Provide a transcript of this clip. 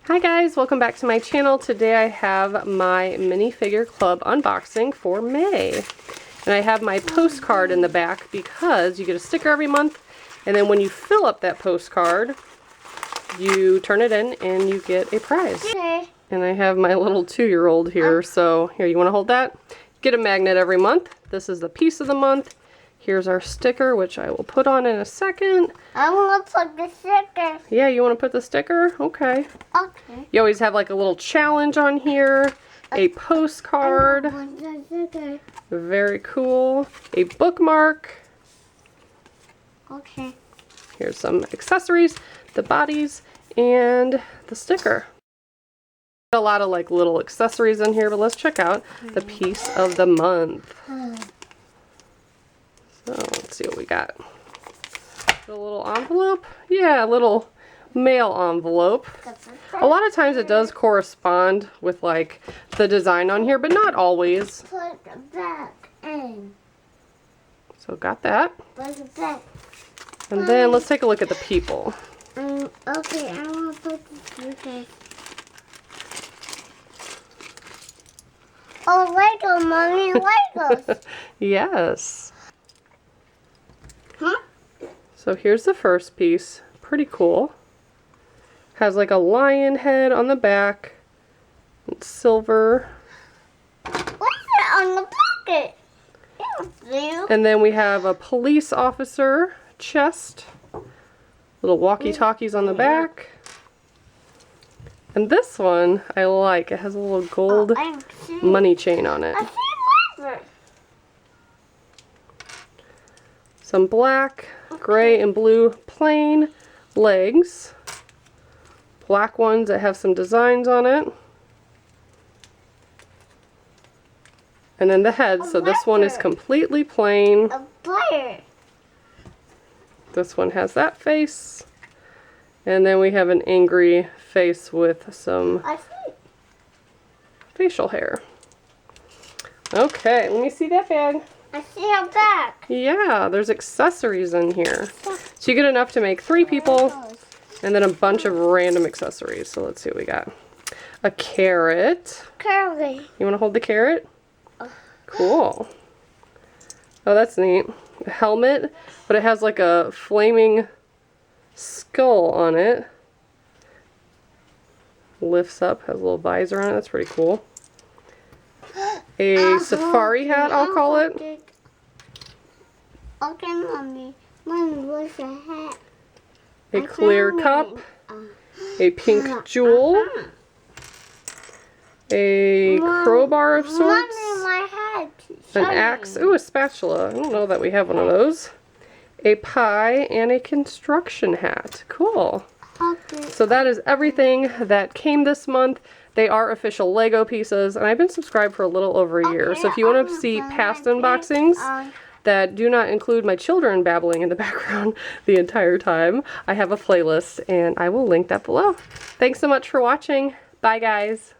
Hi guys, welcome back to my channel. Today I have my minifigure club unboxing for May. And I have my postcard in the back because you get a sticker every month, and then when you fill up that postcard, you turn it in and you get a prize. Okay. And I have my little 2-year-old here, so here, you want to hold that? Get a magnet every month. This is the piece of the month. Here's our sticker, which I will put on in a second. I want to put the sticker. Yeah, you want to put the sticker? Okay. Okay. You always have like a little challenge on here, a postcard, very cool, a bookmark. Okay. Here's some accessories, the bodies, and the sticker. A lot of like little accessories in here, but let's check out the piece of the month. So let's see what we got. A little envelope. Yeah, a little mail envelope. A lot of times it does correspond with like the design on here, but not always. Put the back in. So got that. Put the back. And then let's take a look at the people. Okay, I want to put the sticker. Oh, Lego, Mommy, Legos. Yes. Huh? So here's the first piece. Pretty cool. Has like a lion head on the back. It's silver. What's that on the pocket? Blue. And then we have a police officer chest. Little walkie-talkies on the back. And this one I like. It has a little gold money chain on it. I see leather. Some black, gray, and blue plain legs. Black ones that have some designs on it. And then the head, so this one is completely plain. A player. This one has that face. And then we have an angry face with some I see. facial hair. Okay, let me see that bag. I see a back. Yeah, there's accessories in here. So you get enough to make 3 people, and then a bunch of random accessories. So let's see what we got. A carrot. Curly. You want to hold the carrot? Cool. Oh, that's neat. A helmet, but it has like a flaming skull on it. Lifts up, has a little visor on it. That's pretty cool. A safari hat, I'll call it. Okay, Mommy. Mommy, what's a hat? A clear cup. A pink jewel. A crowbar of sorts. Mommy, my hat. An axe. Ooh, a spatula. I don't know that we have one of those. A pie and a construction hat. Cool. Okay. So that is everything that came this month. They are official Lego pieces, and I've been subscribed for a little over a year. So if you want to see past unboxings that do not include my children babbling in the background the entire time, I have a playlist, and I will link that below. Thanks so much for watching. Bye, guys.